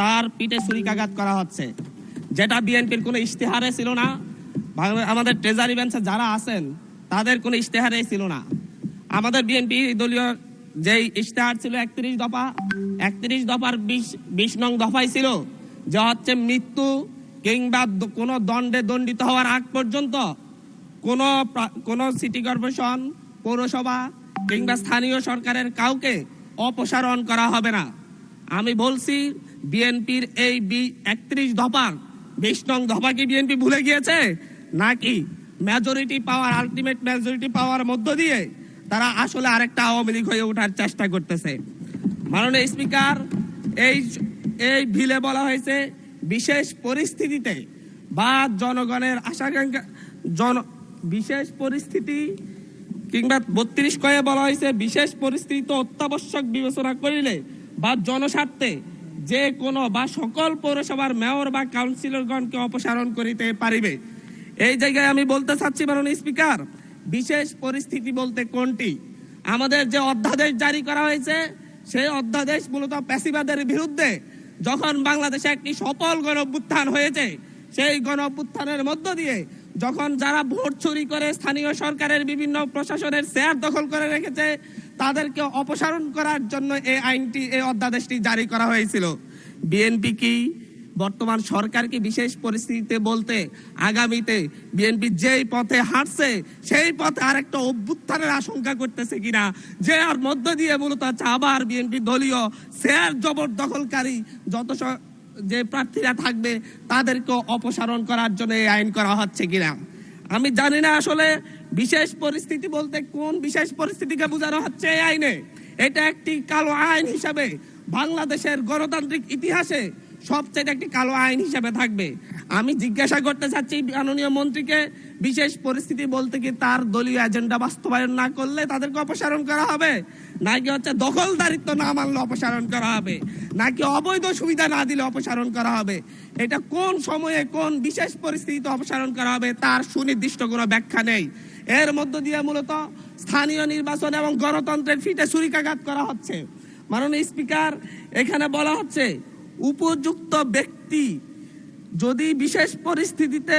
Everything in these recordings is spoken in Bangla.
তার পিঠে ছুরিকাঘাত করা হচ্ছে, যেটা বিএনপির কোনো ইশতেহারে ছিল না। আমাদের ট্রেজারি বেঞ্চে যারা আছেন তাদের কোনো ইশতেহারে ছিল না। আমাদের বিএনপি দলীয় যেই ইশতেহার ছিল 31 দফা, 31 দফার 20 নং দফায় ছিল যে হচ্ছে মৃত্যু কিংবা কোনো দণ্ডে দণ্ডিত হওয়ার আগ পর্যন্ত কোনো সিটি কর্পোরেশন, পৌরসভা কিংবা স্থানীয় সরকারের কাউকে অপসারণ করা হবে না। আমি বলছি বিএনপির এই 31 দফার 20 নং দফা কি বিএনপি ভুলে গিয়েছে, নাকি মেজরিটি পাওয়ার, আলটিমেট মেজরিটি পাওয়ার মধ্য দিয়ে তারা আসলে আরেকটা আওয়ামী লীগ হয়ে ওঠার চেষ্টা করতেছে? মাননীয় স্পিকার, এই বিলে বলা হয়েছে বিশেষ পরিস্থিতিতে বা জনগণের আশাকাঙ্ক্ষা বিশেষ পরিস্থিতি কিংবা 32 কয়ে বলা হয়েছে বিশেষ পরিস্থিতি অত্যাবশ্যক বিবেচনা করিলে বা জনস্বার্থে যে কোনো বা সকল পৌরসভার মেয়র বা কাউন্সিলরগণকে অপসারণ করিতে পারিবে। এই জায়গায় আমি বলতে চাচ্ছি মাননীয় স্পিকার, বিশেষ পরিস্থিতি বলতে কোনটি? আমাদের যে অধ্যাদেশ জারি করা হয়েছে সেই অধ্যাদেশ মূলত ফ্যাসিবাদের বিরুদ্ধে যখন বাংলাদেশে একটি সফল গণঅভ্যুত্থান হয়েছে, সেই গণঅভ্যুত্থানের মধ্য দিয়ে যখন যারা ভোট চুরি করে স্থানীয় সরকারের বিভিন্ন প্রশাসনের চেয়ার দখল করে রেখেছে তাদেরকে অপসারণ করার জন্য এই আইনটি, এই অধ্যাদেশটি জারি করা হয়েছিল। বিএনপি কি বর্তমান সরকারকে বিশেষ পরিস্থিতিতে বলতে আগামীতে বিএনপি যেই পথে হাঁটছে সেই পথে আরেকটা অভ্যুত্থানের আশঙ্কা করতেছে কিনা, যে আর মধ্য দিয়ে মূলত আবার বিএনপি দলীয় চেয়ার জবরদখলকারী যত যে প্রার্থীরা থাকবে তাদেরকে অপসারণ করার জন্য এই আইন করা হচ্ছে কিনা। আমি জানি না আসলে বিশেষ পরিস্থিতি বলতে কোন বিশেষ পরিস্থিতিকে বোঝানো হচ্ছে এই আইনে। এটা একটি কালো আইন হিসাবে বাংলাদেশের গণতান্ত্রিক ইতিহাসে সবচেয়ে একটি কালো আইন হিসাবে থাকবে। আমি জিজ্ঞাসা করতে চাচ্ছি মাননীয় মন্ত্রীকে, বিশেষ পরিস্থিতি বলতে কি তার দলীয় এজেন্ডা বাস্তবায়ন না করলে তাদেরকে অপসারণ করা হবে, নাকি হচ্ছে দখলদারিত্ব না মানলে অপসারণ করা হবে, নাকি অবৈধ সুবিধা না দিলে অপসারণ করা হবে? এটা কোন সময়ে কোন বিশেষ পরিস্থিতিতে অপসারণ করা হবে তার সুনির্দিষ্ট কোনো ব্যাখ্যা নেই। এর মধ্য দিয়ে মূলত স্থানীয় নির্বাচন এবং গণতন্ত্রের ফিটে ছুরিকাঘাত করা হচ্ছে। মাননীয় স্পিকার, এখানে বলা হচ্ছে উপযুক্ত ব্যক্তি যদি বিশেষ পরিস্থিতিতে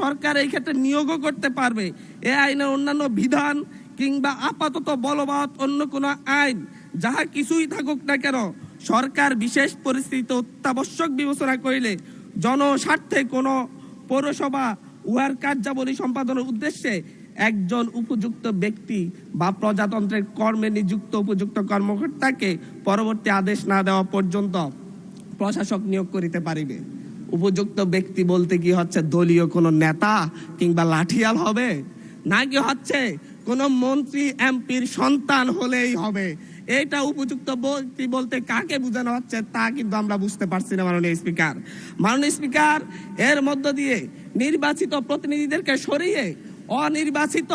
সরকার এই ক্ষেত্রে নিয়োগও করতে পারবে। এ আইনের অন্যান্য বিধান কিংবা আপাতত বলবৎ অন্য কোনো আইন যাহা কিছুই থাকুক না কেন, সরকার বিশেষ পরিস্থিতিতে অত্যাবশ্যক বিবেচনা করিলে জনস্বার্থে কোনো পৌরসভা উহার কার্যাবলী সম্পাদনের উদ্দেশ্যে একজন উপযুক্ত ব্যক্তি বা প্রজাতন্ত্রের কর্মে নিযুক্ত উপযুক্ত কর্মকর্তাকে পরবর্তী আদেশ না দেওয়া পর্যন্ত প্রশাসক নিয়োগ করিতে পারিবে। উপযুক্ত ব্যক্তি বলতে কি হচ্ছে দলীয় কোনো নেতা কিংবা লাঠিয়াল হবে, নাকি হচ্ছে কোনো মন্ত্রী এমপির সন্তান হলেই হবে? এটা উপযুক্ত ব্যক্তি বলতে কাকে বোঝানো হচ্ছে তা কিন্তু আমরা বুঝতে পারছি না মাননীয় স্পিকার। মাননীয় স্পিকার, এর মধ্য দিয়ে নির্বাচিত প্রতিনিধিদেরকে সরিয়ে অনির্বাচিত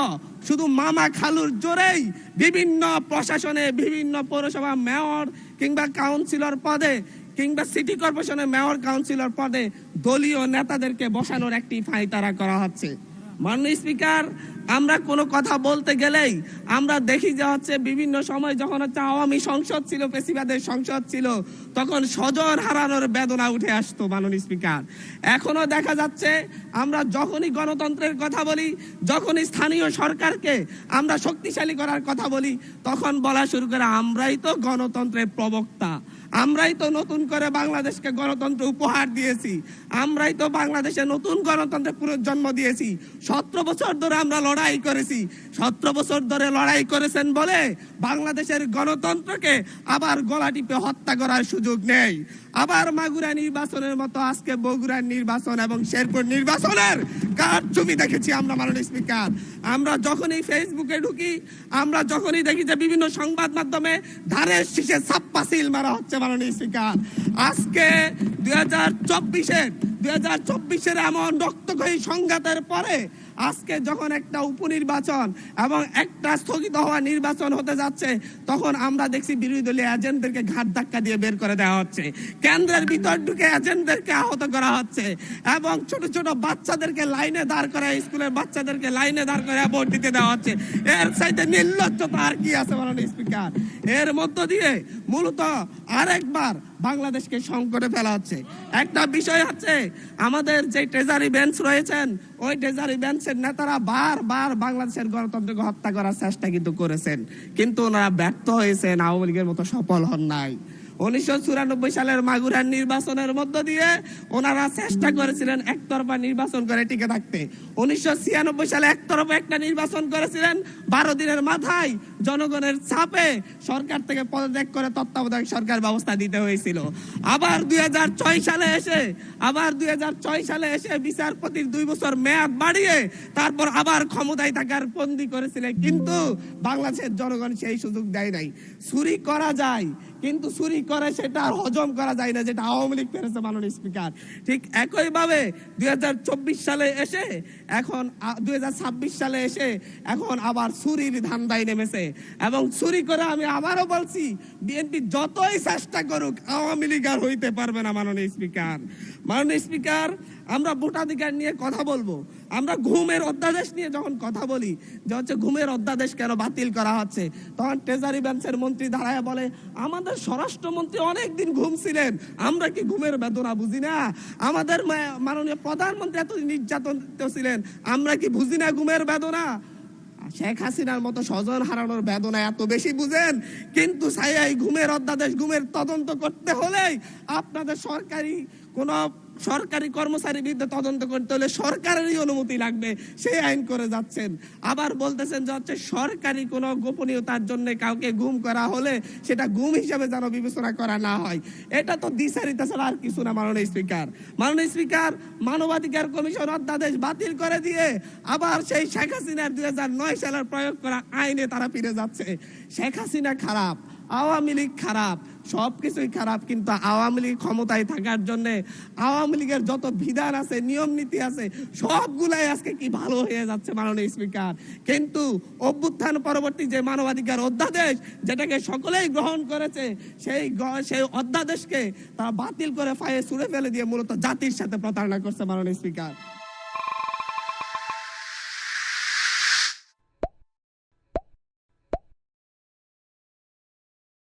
শুধু মামা খালুর জোরেই বিভিন্ন প্রশাসনে, বিভিন্ন পৌরসভা মেয়র কিংবা কাউন্সিলর পদে কিংবা সিটি কর্পোরেশনের মেয়র কাউন্সিলর পদে দলীয় নেতাদেরকে বসানোর একটি ফাইতারা করা হচ্ছে। মাননীয় স্পিকার, আমরা কোনো কথা বলতে গেলেই আমরা দেখি যে হচ্ছে বিভিন্ন সময় যখন হচ্ছে আওয়ামী সংসদ ছিল, ফ্যাসিবাদের সংসদ ছিল, তখন স্বজন হারানোর বেদনা উঠে আসতো মাননীয় স্পিকার। এখনো দেখা যাচ্ছে আমরা যখনই গণতন্ত্রের কথা বলি, যখনই স্থানীয় সরকারকে আমরা শক্তিশালী করার কথা বলি, তখন বলা শুরু করে আমরাই তো গণতন্ত্রের প্রবক্তা, আমরাই তো নতুন করে বাংলাদেশকে গণতন্ত্র উপহার দিয়েছি, আমরাই তো বাংলাদেশে নতুন গণতন্ত্রের পুনর্জন্ম দিয়েছি। 17 বছর ধরে আমরা লড়াই করেছি। 17 বছর ধরে লড়াই করেছেন বলে বাংলাদেশের গণতন্ত্রকে আবার গলা টিপে হত্যা করার সুযোগ নেই। আবার মাগুরা নির্বাচনের মতো আজকে বগুড়ার নির্বাচন এবং শেরপুর নির্বাচনের কারচুপি দেখেছি আমরা মাননীয় স্পিকার। আমরা যখনই ফেসবুকে ঢুকি, আমরা যখনই দেখি যে বিভিন্ন সংবাদ মাধ্যমে ধারের শীষে ছাপ্পা সিল মারা হচ্ছে মাননীয় স্পিকার। আজকে 2024-এর এমন রক্তক্ষয়ী সংঘাতের পরে আজকে যখন একটা উপনির্বাচন এবং একটা স্থগিত হওয়া নির্বাচন হতে যাচ্ছে, তখন আমরা দেখছি বিরোধী দলীয় এজেন্টদেরকে ঘাট ধাক্কা দিয়ে বের করে দেওয়া হচ্ছে, কেন্দ্রের ভিতর ঢুকে এজেন্টদেরকে আহত করা হচ্ছে এবং ছোট ছোট বাচ্চাদেরকে লাইনে দাঁড় করে, স্কুলের বাচ্চাদেরকে লাইনে দাঁড় করে ভোট দিতে দেওয়া হচ্ছে। এর চাইতে নির্লজ্জতা আর কি আছে মাননীয় স্পিকার? এর মধ্য দিয়ে মূলত আরেকবার বাংলাদেশকে সংকটে ফেলা হচ্ছে। একটা বিষয় হচ্ছে আমাদের যে ট্রেজারি বেঞ্চ রয়েছেন, ওই ট্রেজারি বেঞ্চের নেতারা বারবার বাংলাদেশের গণতন্ত্রকে হত্যা করার চেষ্টা কিন্তু করেছেন, কিন্তু ওনারা ব্যর্থ হয়েছেন, আওয়ামী লীগের মতো সফল হন নাই। 1994 সালের মাগুরার নির্বাচনের মধ্য দিয়ে ওনারা চেষ্টা করেছিলেন একতরফা নির্বাচন করে টিকে থাকতে। 1996 সালে একতরফা একটা নির্বাচন করেছিলেন, 12 দিনের মাথায় জনগণের চাপে সরকার থেকে পদত্যাগ করে তত্ত্বাবধায়ক সরকার ব্যবস্থা দিতে হয়েছিল। আবার 2006 সালে এসে বিচারপতির 2 বছর মেয়াদ বাড়িয়ে তারপর আবার ক্ষমতায় থাকার বন্দী করেছিলেন, কিন্তু বাংলাদেশের জনগণ সেই সুযোগ দেয় নাই। চুরি করা যায়, কিন্তু চুরি করে সেটা আর হজম করা যায় না, যেটা আওয়ামী লীগ করেছে মাননীয় স্পিকার। ঠিক একইভাবে 2024 সালে এসে এখন 2026 সালে এসে এখন আবার চুরির ধান্দায় নেমেছে। এবং চুরি করে আমি আবারও বলছি, বিএনপি যতই চেষ্টা করুক আওয়ামী লীগ আর হইতে পারবে না মাননীয় স্পিকার। মাননীয় স্পিকার, আমরা ভোটাধিকার নিয়ে কথা বলবো, আমরা ঘুমের অধ্যাদেশ নিয়ে যখন কথা বলি যে হচ্ছে ঘুমের অধ্যাদেশ কেন বাতিল করা হচ্ছে, তখন ট্রেজারি বেঞ্চের মন্ত্রী দাঁড়ায় বলে আমাদের স্বরাষ্ট্রমন্ত্রী অনেকদিন ঘুমছিলেন, আমরা কি ঘুমের বেদনা বুঝি না? আমাদের মাননীয় প্রধানমন্ত্রী এত নির্যাতনিত ছিলেন, আমরা কি বুঝি না ঘুমের বেদনা? শেখ হাসিনার মতো স্বজন হারানোর বেদনা এত বেশি বুঝেন, কিন্তু এই ঘুমের অধ্যাদেশ, ঘুমের তদন্ত করতে হলেই আপনাদের সরকারি কর্মচারীর বিরুদ্ধে তদন্ত করতে হলে সরকারেরই অনুমতি লাগবে, সেই আইন করে যাচ্ছেন। আবার বলতেছেন যে হচ্ছে সরকারি কোনো গোপনীয়তার জন্য কাউকে গুম করা হলে সেটা গুম হিসাবে যেন বিবেচনা করা না হয়। এটা তো দ্বিচারিতা ছাড়া আর কিছু না মাননীয় স্পিকার। মাননীয় স্পিকার, মানবাধিকার কমিশন অধ্যাদেশ বাতিল করে দিয়ে আবার সেই শেখ হাসিনার 2009 সালের প্রয়োগ করা আইনে তারা ফিরে যাচ্ছে। শেখ হাসিনা খারাপ, আওয়ামী লীগ খারাপ, সবকিছুই খারাপ, কিন্তু আওয়ামী লীগ ক্ষমতায় থাকার জন্য আওয়ামী লীগের যত বিধান আছে, নিয়ম নীতি আছে, সবগুলাই আজকে কি ভালো হয়ে যাচ্ছে মাননীয় স্পিকার। কিন্তু অভ্যুত্থান পরবর্তী যে মানবাধিকার অধ্যাদেশ, যেটাকে সকলেই গ্রহণ করেছে, সেই অধ্যাদেশকে তারা বাতিল করে ফায়ে ছুঁড়ে ফেলে দিয়ে মূলত জাতির সাথে প্রতারণা করছে মাননীয় স্পিকার।